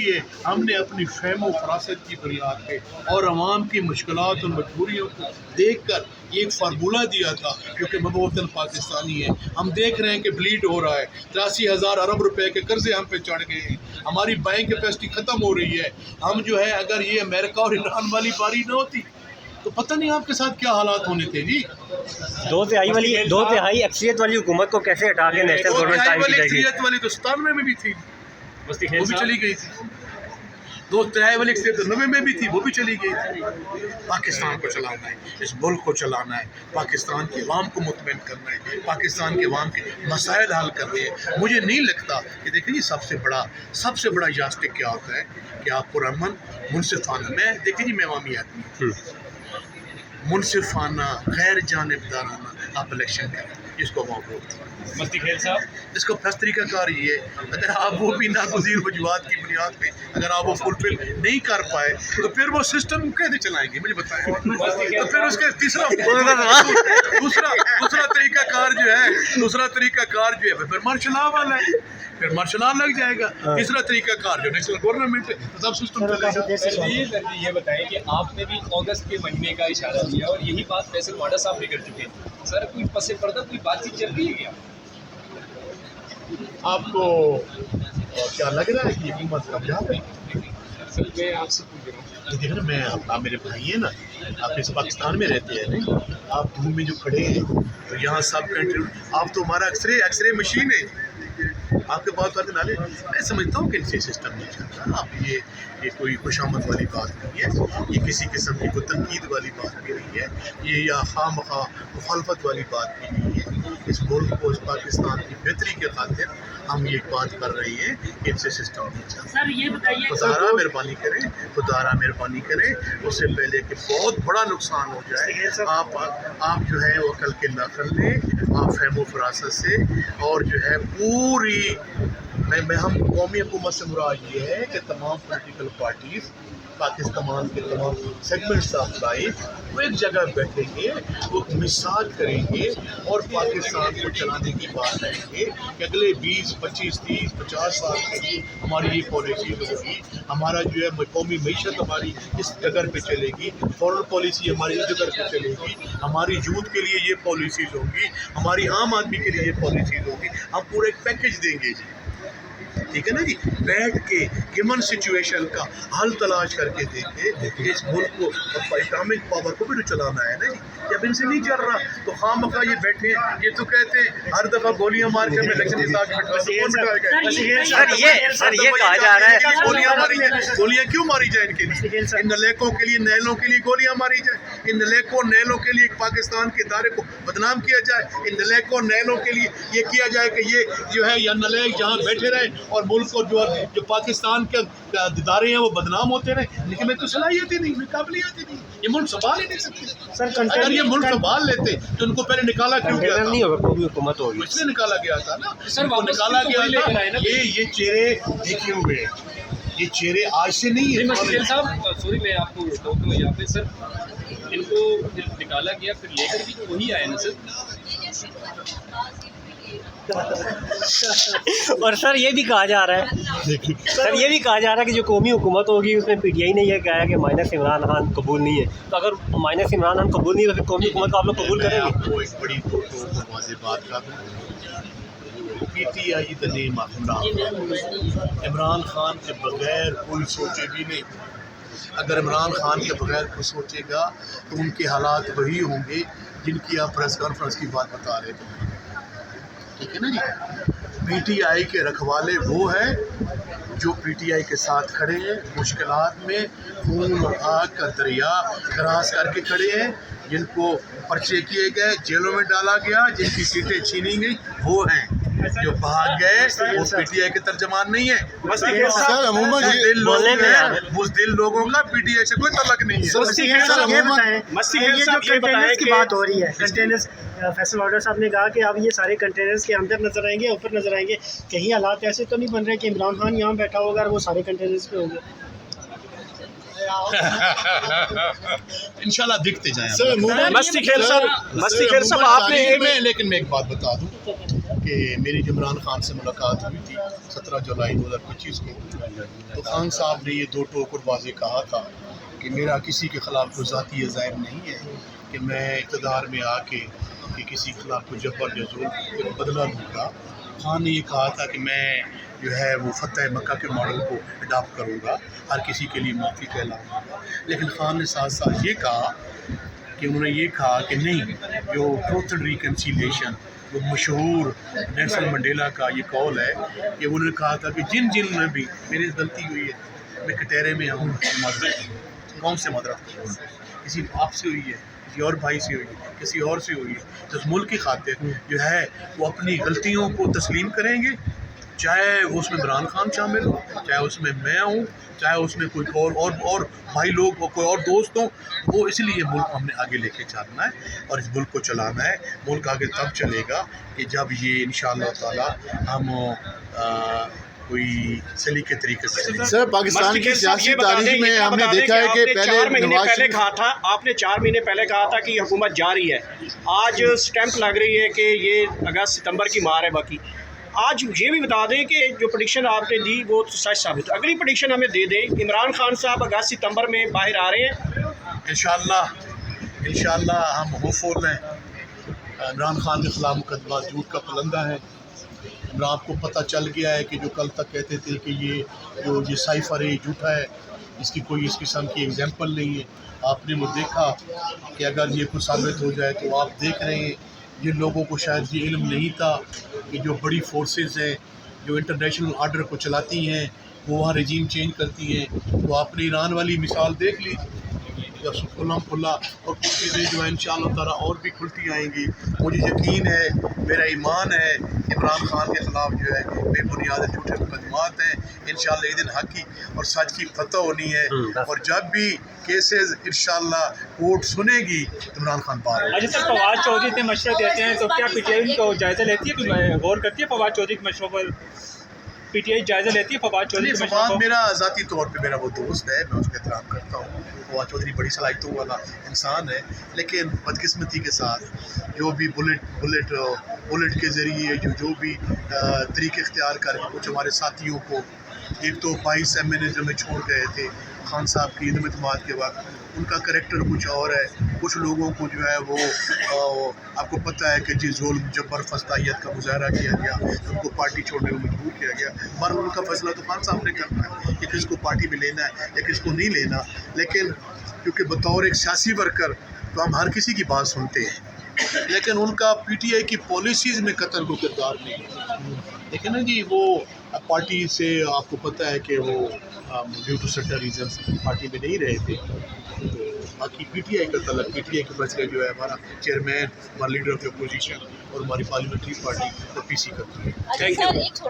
لیے ہم نے اپنی فہم و فراست کی بنیاد پہ اور عوام کی مشکلات اور مجبوریوں کو دیکھ کر یہ ایک فارمولہ دیا تھا، کیونکہ مبوطن پاکستانی ہے. ہم دیکھ رہے ہیں کہ بلیڈ ہو رہا ہے، 83,000 ارب روپے کے قرضے ہم پہ چڑھ گئے ہیں، ہماری بینک کیپیسٹی ختم ہو رہی ہے. ہم جو ہے اگر یہ امریکہ اور عمران والی باری نہ ہوتی تو پتہ نہیں آپ کے ساتھ کیا حالات ہونے تھے. جی 2/3 اکثریت والی حکومت کو کیسے ہٹا کے نیشنل گورنمنٹ قائم کی جائے گی؟ اکثریت والی تو 97 میں بھی تھی، وہ بھی چلی گئی تھی. 2/3 والی اکثریت 90 میں بھی تھی، وہ بھی چلی گئی تھی. پاکستان کو چلانا ہے، اس ملک کو چلانا ہے، پاکستان کے عوام کو مطمئن کرنا ہے، پاکستان کے عوام کے مسائل حل کرنے ہیں. مجھے نہیں لگتا کہ دیکھیں جی سب سے بڑا یاسٹک کیا ہوتا ہے کہ آپ پرامن منصفانہ، میں دیکھیں جی میں عوامی آدمی ہوں، منصفانہ غیر جانبدارانہ آپ الیکشن کریں، جس کو عوام ووٹ دیں. مفتی خیل صاحب، اس کو فرسٹ طریقہ کار یہ ہے، اگر آپ وہ بھی ناگزیر وجوہات کی بنیاد پہ اگر آپ وہ فلفل نہیں کر پائے تو پھر وہ سسٹم کیسے چلائیں گے مجھے بتائیں. تو پھر اس کے دوسرا طریقہ کار جو ہے پھر مارشل لا والا ہے، پھر مارشل لا لگ جائے گا. تیسرا طریقہ کار جو نیشنل گورنمنٹ ہے، سب سسٹم چلے گا. یہ بتائیں کہ آپ نے بھی اگست کے مہینے کا اشارہ دیا اور یہی بات فیصل واڈا صاحب بھی کر چکے ہیں. سر کوئی پس پردہ کوئی بات چیت چل رہی ہے کیا؟ آپ کو کیا لگ رہا ہے کہ حکومت کامیاب ہے؟ سر میں آپ سے پوچھ رہا ہوں. دیکھیں نا، میں آپ میرے بھائی ہیں نا، آپ اس پاکستان میں رہتے ہیں نا، آپ دھوپ میں جو کھڑے ہیں تو یہاں سب کنٹری، آپ تو ہمارا ایکس رے مشین ہے. آپ کے بات کرنے والے میں سمجھتا ہوں کہ ان سے سسٹم نہیں چلتا. آپ یہ کوئی خوشامد والی بات نہیں ہے، یہ کسی قسم کی کوئی تنقید والی بات بھی نہیں ہے، یہ یا خواہ مخواہ مخالفت والی بات بھی نہیں ہے. اس ملک کو، اس پاکستان کی بہتری کے خاطر ہم یہ بات کر رہے ہیں کہ ان سے سسٹم نہیں چلتا. سر یہ بتائیے، خدا مہربانی کریں اس سے پہلے کہ بہت بڑا نقصان ہو جائے، آپ جو ہے وہ عقل کے ناخن لیں، آپ فہم و فراست سے، اور جو ہے پوری ہم قومی حکومت سے مراد یہ ہے کہ تمام پولیٹیکل پارٹیز پاکستان کے تمام سیگمنٹس آف لائف وہ ایک جگہ بیٹھیں گے، وہ مثال کریں گے اور پاکستان کو چلانے کی بات کریں گے کہ اگلے 20 25 30 50 سال کے لیے ہماری یہ پالیسیز ہوگی. ہمارا جو ہے قومی معیشت ہماری اس جگہ پہ چلے گی، فورن پالیسی ہماری اس جگہ پہ چلے گی، ہماری یوتھ کے لیے یہ پالیسیز ہوگی، ہماری عام آدمی کے لیے یہ پالیسیز ہوگی. ہم پورا ایک پیکج دیں گے جی، ٹھیک ہے نا جی. بیٹھ کے گیون سچویشن کا حل تلاش کر کے دیکھے کہ اس ملک کو اکنامک پاور کو بھی تو چلانا ہے نا جی. جب ان سے نہیں چل رہا تو خواہ مخواہ یہ بیٹھے ہیں، یہ تو کہتے ہیں ہر دفعہ گولیاں مار کے ہمیں الیکشن جتا کے سر یہ کہا جا رہا ہے گولیاں کیوں ماری جائیں ان کے لیے؟ ان نلیکوں کے لیے، نیلوں کے لیے گولیاں ماری جائیں. ان نلیکوں نیلوں کے لیے پاکستان کے ادارے کو بدنام کیا جائے. ان نلیکوں نیلوں کے لیے یہ کیا جائے کہ یہ جو ہے یا نلیک جہاں بیٹھے رہے اور ملک کو جو پاکستان کے ادارے ہیں وہ بدنام ہوتے رہے. لیکن میں تو صلاحیت ہی نہیں، میں قابلیت ہی نہیں، یہ ملک سنبھال ہی نہیں سکتے. اگر یہ ملک سنبھال لیتے تو ان کو پہلے نکالا کیوں گیا تھا؟ نہیں ہوگا، کوئی حکومت ہوگی. اس لیے نکالا گیا تھا نا، سر ان کو نکالا گیا تھا. یہ چہرے دیکھے ہوئے ہیں، یہ چہرے آج سے نہیں ہے. مفتی خیل صاحب سوری میں آپ کو روک دوں یہاں پہ. سر ان کو جب نکالا گیا پھر لے کر بھی تو وہی آئے نا سر. اور سر یہ بھی کہا جا رہا ہے کہ جو قومی حکومت ہوگی اس میں پی ٹی آئی نے یہ کہا ہے کہ مائنس عمران خان قبول نہیں ہے. تو اگر مائنس عمران خان قبول نہیں ہے تو پھر قومی حکومت کو آپ لوگ قبول کریں گے؟ آپ کو ایک بڑی واضح بات کا دوں، P T I the name of Imran Khan کے بغیر کوئی سوچے بھی نہیں. اگر عمران خان کے بغیر کوئی سوچے گا تو ان کے حالات وہی ہوں گے جن کی آپ پریس کانفرنس کی بات بتا رہے تھے. ٹھیک ہے نا جی. پی ٹی آئی کے رکھوالے وہ ہیں جو پی ٹی آئی کے ساتھ کھڑے ہیں، مشکلات میں خون اور آگ کا دریا کراس کر کے کھڑے ہیں، جن کو پرچے کیے گئے، جیلوں میں ڈالا گیا، جن کی سیٹیں چھینی گئی، وہ ہیں. جو بھاگ گئے وہ پی ٹی آئی کے ترجمان نہیں ہے. سر عموماً بزدل لوگوں کا پی ٹی آئی سے کوئی تعلق نہیں ہے. یہ جو کنٹینرز کی بات ہو رہی ہے، کنٹینرز فیصل واڈا صاحب نے کہا کہ اب یہ سارے کنٹینرز کے اندر نظر آئیں گے، اوپر نظر آئیں گے. کہیں حالات ایسے تو نہیں بن رہے کہ عمران خان یہاں بیٹھا ہوگا اور وہ سارے کنٹینرز پہ ہوں گے؟ انشاءاللہ دکھتے جائیں. مستی خیل صاحب آپ نے لیکن میں ایک بات بتا دوں، کہ میری عمران خان سے ملاقات ہوئی تھی 17 جولائی 2025 کو، تو خان صاحب نے یہ دو ٹوک اور واضح کہا تھا کہ میرا کسی کے خلاف کوئی ذاتی عزائم نہیں ہے کہ میں اقتدار میں آ کے کہ کسی کے خلاف کوئی جبر یا ظلم بدلہ لوں گا۔ خان نے یہ کہا تھا کہ میں جو ہے وہ فتح مکہ کے ماڈل کو اڈاپٹ کروں گا، ہر کسی کے لیے معافی کا اعلان ہوگا۔ لیکن خان نے ساتھ ساتھ یہ کہا کہ انہوں نے یہ کہا کہ نہیں، جو ٹروتھ اینڈ ریکنسیلیشن، جو مشہور نیلسن منڈیلا کا یہ قول ہے کہ انہوں نے کہا تھا کہ جن میں بھی میری غلطی ہوئی ہے، میں کٹہرے میں ہوں، معذرت قوم سے معذرت کروں، کسی آپ سے ہوئی ہے، کسی اور بھائی سے ہوئی ہے، کسی اور سے ہوئی ہے، تو اس ملک کی خاطر جو ہے وہ اپنی غلطیوں کو تسلیم کریں گے، چاہے اس میں عمران خان شامل ہو، چاہے اس میں میں ہوں، چاہے اس میں کوئی اور بھائی لوگ کوئی اور دوست ہوں۔ وہ اس لیے ملک ہم نے آگے لے کے چلنا ہے اور اس ملک کو چلانا ہے۔ ملک آگے تب چلے گا کہ جب یہ انشاءاللہ تعالی ہم کوئی سلیقے طریقے سے چلیں۔ سر پاکستان کی سیاسی تاریخ میں ہم نے دیکھا ہے کہ پہلے 4 مہینے نواز پہلے شریف کہا تھا آپ نے 4 مہینے پہلے کہا تھا کہ یہ حکومت جاری ہے، آج سٹیمپ لگ رہی ہے کہ یہ اگست ستمبر کی مار ہے۔ باقی آج یہ بھی بتا دیں کہ جو پریڈکشن آپ نے دی وہ تو سچ ثابت، اگلی پریڈکشن ہمیں دے دیں، عمران خان صاحب اگست ستمبر میں باہر آ رہے ہیں؟ انشاءاللہ ہم ہوپفل ہیں۔ عمران خان کے خلاف مقدمہ جھوٹ کا پلندہ ہے۔ آپ کو پتہ چل گیا ہے کہ جو کل تک کہتے تھے کہ یہ سائفر ہے، جھوٹا ہے، اس کی کوئی اس قسم کی ایگزامپل نہیں ہے۔ آپ نے وہ دیکھا کہ اگر یہ کچھ ثابت ہو جائے تو آپ دیکھ رہے ہیں جن لوگوں کو شاید یہ علم نہیں تھا کہ جو بڑی فورسز ہیں جو انٹرنیشنل آرڈر کو چلاتی ہیں وہ وہاں رجیم چینج کرتی ہیں، تو آپ نے ایران والی مثال دیکھ لی، جب کھلا اور کچھ چیزیں جو ہیں انشاءاللہ تعالیٰ اور بھی کھلتی آئیں گی۔ مجھے یقین ہے، میرا ایمان ہے، عمران خان کے خلاف جو ہے بے بنیاد جھوٹے مقدمات ہیں، انشاءاللہ یہ دن حق کی اور سچ کی فتح ہونی ہے، اور جب بھی کیسز انشاءاللہ کورٹ سنے گی عمران خان باہر ہوگا۔ اچھا سر، فواد چودھری اتنے مشورے دیتے ہیں تو کیا پی ٹی آئی کو جائزہ لیتی ہے، کوئی غور کرتی ہے فواد چودھری کے مشوروں پر؟ پی ٹی آئی جائزہ لیتی ہے فواد چودھری کے مشوروں فواد کو؟ میرا ذاتی طور پہ میرا وہ دوست ہے، میں اس کا احترام کرتا ہوں۔ فواد چودھری بڑی صلاحیتوں والا انسان ہے، لیکن بدقسمتی کے ساتھ جو بھی بلٹ کے ذریعے جو بھی طریقے اختیار کر کے کچھ ہمارے ساتھیوں کو، ایک تو 22 ایمنزم میں چھوڑ گئے تھے خان صاحب کی عدم اعتماد کے وقت، ان کا کریکٹر کچھ اور ہے، کچھ لوگوں کو جو ہے وہ آپ کو پتہ ہے کہ جی ظلم جبر فسطائیت کا مظاہرہ کیا گیا، ان کو پارٹی چھوڑنے میں مجبور کیا گیا۔ مگر ان کا فیصلہ تو خان صاحب نے کرنا ہے کہ کس کو پارٹی میں لینا ہے یا کس کو نہیں لینا، لیکن کیونکہ بطور ایک سیاسی ورکر تو ہم ہر کسی کی بات سنتے ہیں، لیکن ان کا پی ٹی آئی کی پالیسیز میں قطر کو کردار نہیں ہے۔ لیکن نا جی وہ پارٹی سے آپ کو پتہ ہے کہ وہ due to certain reasons party میں نہیں رہے تھے، تو باقی پی ٹی آئی کا تعلق، پی ٹی آئی کے فیصلے جو ہے ہمارا چیئرمین، ہمارا لیڈر آف اپوزیشن اور ہماری پارلیمنٹری پارٹی پی سی کرتی ہے۔ اچھا سر، ایک